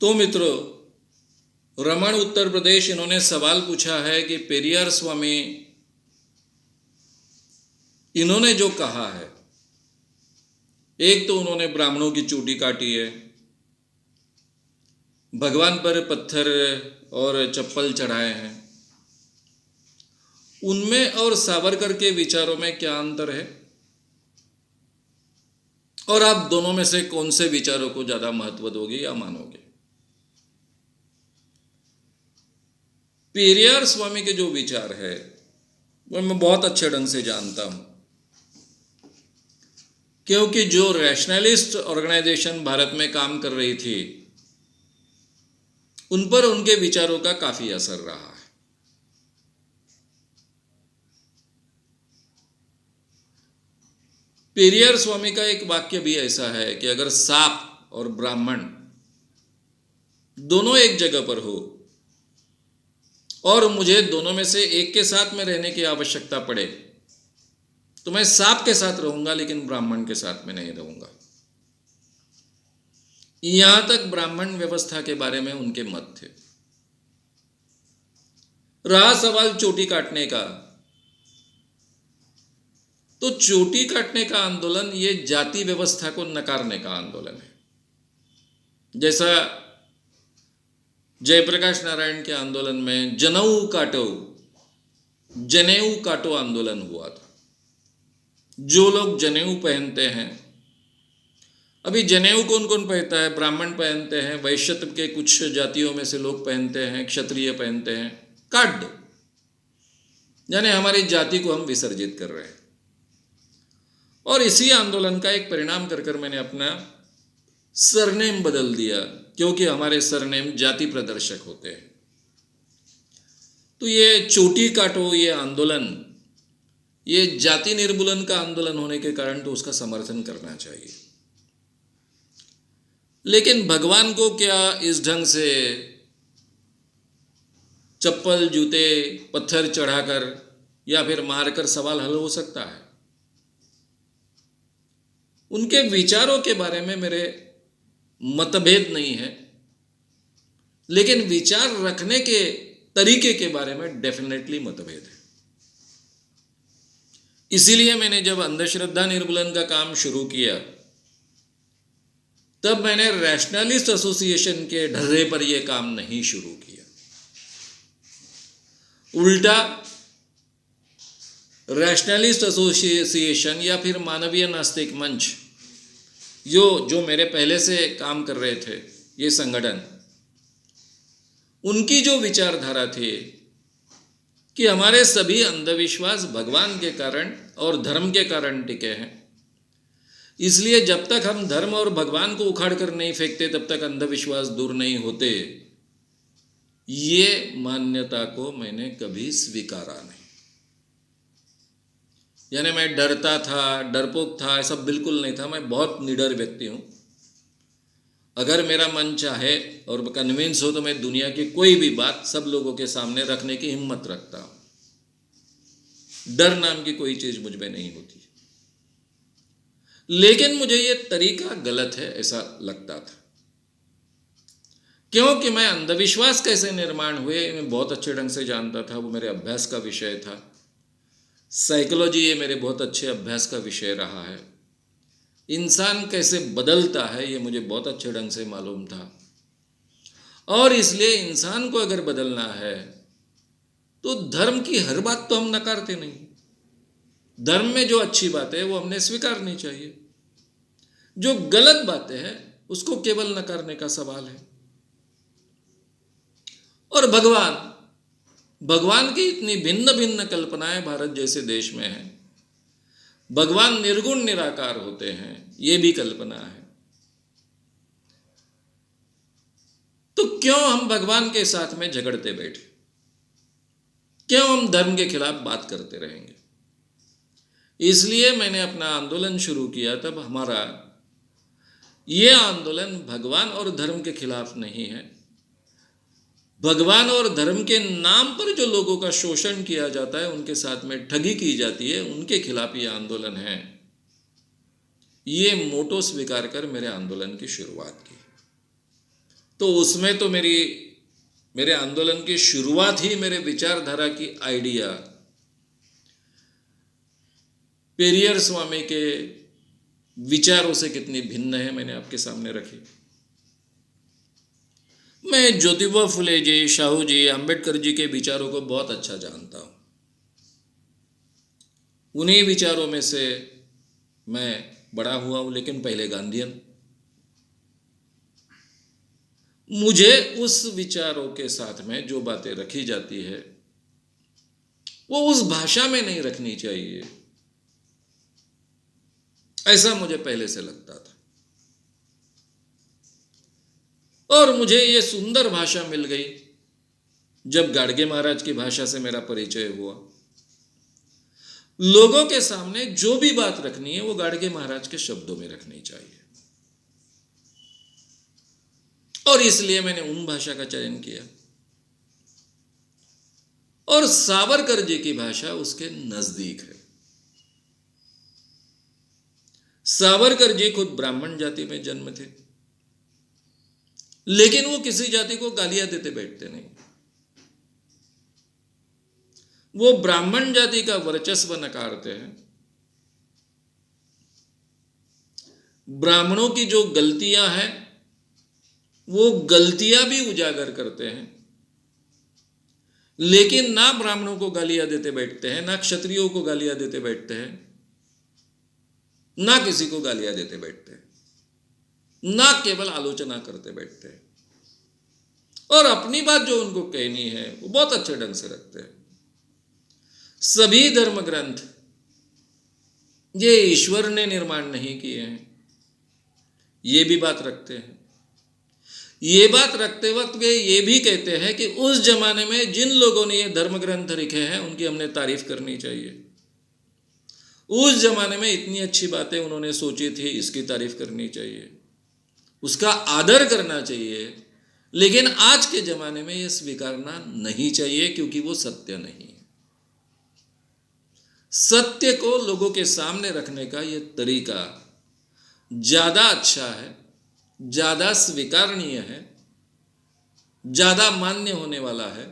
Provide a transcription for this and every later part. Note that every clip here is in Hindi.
तो मित्रों, रमण उत्तर प्रदेश इन्होंने सवाल पूछा है कि पेरियार स्वामी इन्होंने जो कहा है, एक तो उन्होंने ब्राह्मणों की चोटी काटी है, भगवान पर पत्थर और चप्पल चढ़ाए हैं, उनमें और सावरकर के विचारों में क्या अंतर है और आप दोनों में से कौन से विचारों को ज्यादा महत्व दोगे या मानोगे? पेरियार स्वामी के जो विचार है वो मैं बहुत अच्छे ढंग से जानता हूं, क्योंकि जो रैशनलिस्ट ऑर्गेनाइजेशन भारत में काम कर रही थी उन पर उनके विचारों का काफी असर रहा है। पेरियार स्वामी का एक वाक्य भी ऐसा है कि अगर सांप और ब्राह्मण दोनों एक जगह पर हो और मुझे दोनों में से एक के साथ में रहने की आवश्यकता पड़े तो मैं सांप के साथ रहूंगा, लेकिन ब्राह्मण के साथ में नहीं रहूंगा। यहां तक ब्राह्मण व्यवस्था के बारे में उनके मत थे। रहा सवाल चोटी काटने का, तो चोटी काटने का आंदोलन ये जाति व्यवस्था को नकारने का आंदोलन है। जैसा जयप्रकाश नारायण के आंदोलन में जनेऊ काटो आंदोलन हुआ था। जो लोग जनेऊ पहनते हैं, अभी जनेऊ कौन कौन पहनता है? ब्राह्मण पहनते हैं, वैश्य के कुछ जातियों में से लोग पहनते हैं, क्षत्रिय पहनते हैं। काट दो, यानी हमारी जाति को हम विसर्जित कर रहे हैं। और इसी आंदोलन का एक परिणाम कर मैंने अपना सरनेम बदल दिया, क्योंकि हमारे सरनेम जाति प्रदर्शक होते हैं। तो ये चोटी काटो ये आंदोलन, ये जाति निर्मूलन का आंदोलन होने के कारण तो उसका समर्थन करना चाहिए। लेकिन भगवान को क्या इस ढंग से चप्पल, जूते, पत्थर चढ़ाकर या फिर मारकर सवाल हल हो सकता है? उनके विचारों के बारे में मेरे मतभेद नहीं है, लेकिन विचार रखने के तरीके के बारे में डेफिनेटली मतभेद है। इसीलिए मैंने जब अंधश्रद्धा निर्मूलन का काम शुरू किया तब मैंने रैशनलिस्ट एसोसिएशन के ढर्रे पर यह काम नहीं शुरू किया। उल्टा रैशनलिस्ट एसोसिएशन या फिर मानवीय नास्तिक मंच, जो मेरे पहले से काम कर रहे थे, ये संगठन, उनकी जो विचारधारा थी कि हमारे सभी अंधविश्वास भगवान के कारण और धर्म के कारण टिके हैं, इसलिए जब तक हम धर्म और भगवान को उखाड़ कर नहीं फेंकते तब तक अंधविश्वास दूर नहीं होते, ये मान्यता को मैंने कभी स्वीकारा नहीं। यानी मैं डरता था, डरपोक था, ऐसा बिल्कुल नहीं था। मैं बहुत निडर व्यक्ति हूं। अगर मेरा मन चाहे और कन्विंस हो तो मैं दुनिया की कोई भी बात सब लोगों के सामने रखने की हिम्मत रखता हूं। डर नाम की कोई चीज मुझ में नहीं होती। लेकिन मुझे ये तरीका गलत है ऐसा लगता था, क्योंकि मैं अंधविश्वास कैसे निर्माण हुए मैं बहुत अच्छे ढंग से जानता था। वो मेरे अभ्यास का विषय था। साइकोलॉजी ये मेरे बहुत अच्छे अभ्यास का विषय रहा है। इंसान कैसे बदलता है ये मुझे बहुत अच्छे ढंग से मालूम था। और इसलिए इंसान को अगर बदलना है तो धर्म की हर बात तो हम नकारते नहीं। धर्म में जो अच्छी बात है वो हमने स्वीकारनी चाहिए। जो गलत बातें हैं उसको केवल नकारने का सवाल है। और भगवान की इतनी भिन्न भिन्न कल्पनाएं भारत जैसे देश में हैं। भगवान निर्गुण निराकार होते हैं, ये भी कल्पना है। तो क्यों हम भगवान के साथ में झगड़ते बैठे? क्यों हम धर्म के खिलाफ बात करते रहेंगे? इसलिए मैंने अपना आंदोलन शुरू किया। तब हमारा ये आंदोलन भगवान और धर्म के खिलाफ नहीं है। भगवान और धर्म के नाम पर जो लोगों का शोषण किया जाता है, उनके साथ में ठगी की जाती है, उनके खिलाफ ये आंदोलन है। ये मोटो स्वीकार कर मेरे आंदोलन की शुरुआत की। तो उसमें तो मेरे आंदोलन की शुरुआत ही मेरे विचारधारा की आइडिया पेरियर स्वामी के विचारों से कितनी भिन्न है मैंने आपके सामने रखी। मैं ज्योतिबा फुले जी, शाहू जी, अंबेडकर जी के विचारों को बहुत अच्छा जानता हूं। उन्हीं विचारों में से मैं बड़ा हुआ हूं, लेकिन पहले गांधीयन। मुझे उस विचारों के साथ में जो बातें रखी जाती है वो उस भाषा में नहीं रखनी चाहिए, ऐसा मुझे पहले से लगता था। और मुझे ये सुंदर भाषा मिल गई जब गाडगे महाराज की भाषा से मेरा परिचय हुआ। लोगों के सामने जो भी बात रखनी है वो गाडगे महाराज के शब्दों में रखनी चाहिए, और इसलिए मैंने उन भाषा का चयन किया। और सावरकर जी की भाषा उसके नजदीक है। सावरकर जी खुद ब्राह्मण जाति में जन्म थे, लेकिन वो किसी जाति को गालियां देते बैठते नहीं। वो ब्राह्मण जाति का वर्चस्व नकारते हैं। ब्राह्मणों की जो गलतियां हैं वो गलतियां भी उजागर करते हैं, लेकिन ना ब्राह्मणों को गालियां देते बैठते हैं, ना क्षत्रियों को गालियां देते बैठते हैं, ना किसी को गालियां देते बैठते हैं, ना केवल आलोचना करते बैठते हैं। और अपनी बात जो उनको कहनी है वो बहुत अच्छे ढंग से रखते हैं। सभी धर्म ग्रंथ ये ईश्वर ने निर्माण नहीं किए हैं, ये भी बात रखते हैं। ये बात रखते वक्त वे ये भी कहते हैं कि उस जमाने में जिन लोगों ने ये धर्म ग्रंथ लिखे हैं उनकी हमने तारीफ करनी चाहिए। उस जमाने में इतनी अच्छी बातें उन्होंने सोची थी, इसकी तारीफ करनी चाहिए, उसका आदर करना चाहिए। लेकिन आज के जमाने में यह स्वीकारना नहीं चाहिए, क्योंकि वो सत्य नहीं है। सत्य को लोगों के सामने रखने का यह तरीका ज्यादा अच्छा है, ज्यादा स्वीकारनीय है, ज्यादा मान्य होने वाला है,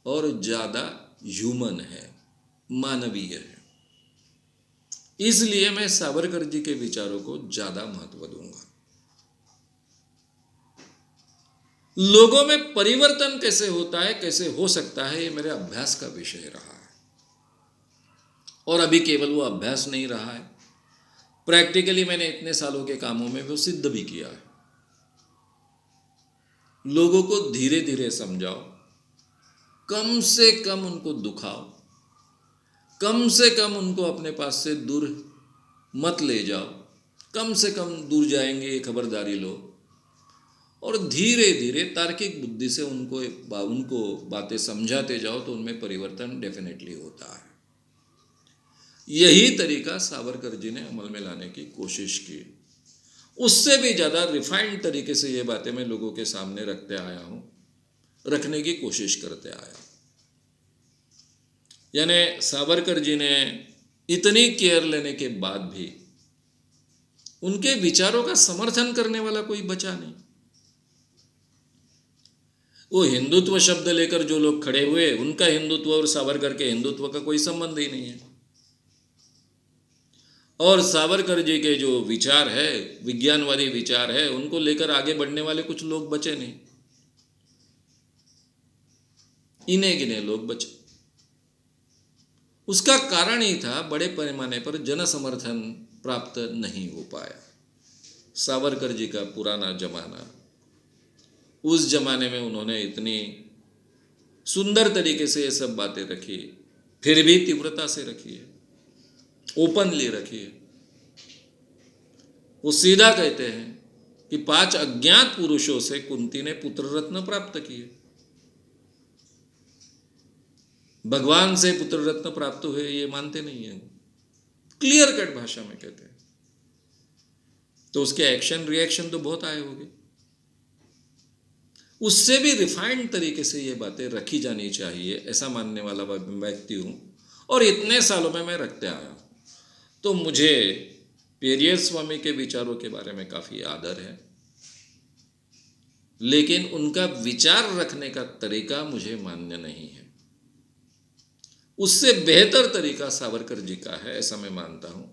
और ज्यादा ह्यूमन है, मानवीय है। इसलिए मैं सावरकर जी के विचारों को ज्यादा महत्व दूंगा। लोगों में परिवर्तन कैसे होता है, कैसे हो सकता है, ये मेरे अभ्यास का विषय रहा है। और अभी केवल वो अभ्यास नहीं रहा है, प्रैक्टिकली मैंने इतने सालों के कामों में वो सिद्ध भी किया है। लोगों को धीरे धीरे समझाओ, कम से कम उनको दुखाओ, कम से कम उनको अपने पास से दूर मत ले जाओ, कम से कम दूर जाएंगे ये खबरदारी लो, और धीरे धीरे तार्किक बुद्धि से उनको बातें समझाते जाओ, तो उनमें परिवर्तन डेफिनेटली होता है। यही तरीका सावरकर जी ने अमल में लाने की कोशिश की। उससे भी ज़्यादा रिफाइंड तरीके से ये बातें मैं लोगों के सामने रखते आया हूँ, रखने की कोशिश करते आया। यानी सावरकर जी ने इतनी केयर लेने के बाद भी उनके विचारों का समर्थन करने वाला कोई बचा नहीं। वो हिंदुत्व शब्द लेकर जो लोग खड़े हुए, उनका हिंदुत्व और सावरकर के हिंदुत्व का कोई संबंध ही नहीं है। और सावरकर जी के जो विचार है, विज्ञानवादी विचार है, उनको लेकर आगे बढ़ने वाले कुछ लोग बचे नहीं, इन्हें गिने लोग बचे। उसका कारण ही था बड़े पैमाने पर जन समर्थन प्राप्त नहीं हो पाया। सावरकर जी का पुराना जमाना, उस जमाने में उन्होंने इतनी सुंदर तरीके से ये सब बातें रखी, फिर भी तीव्रता से रखी है, ओपनली रखी है। वो सीधा कहते हैं कि 5 अज्ञात पुरुषों से कुंती ने पुत्र रत्न प्राप्त किए, भगवान से पुत्र रत्न प्राप्त हुए ये मानते नहीं है, क्लियर कट भाषा में कहते हैं। तो उसके एक्शन रिएक्शन तो बहुत आए होंगे। उससे भी रिफाइंड तरीके से ये बातें रखी जानी चाहिए, ऐसा मानने वाला व्यक्ति हूं, और इतने सालों में मैं रखते आया हूं। तो मुझे पेरियर स्वामी के विचारों के बारे में काफ़ी आदर है। लेकिन उनका विचार रखने का तरीका मुझे मान्य नहीं है। उससे बेहतर तरीका सावरकर जी का है, ऐसा मैं मानता हूँ,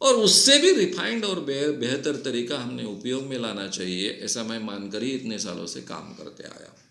और उससे भी रिफाइंड और बेहतर तरीका हमने उपयोग में लाना चाहिए, ऐसा मैं मानकर ही इतने सालों से काम करते आया हूँ।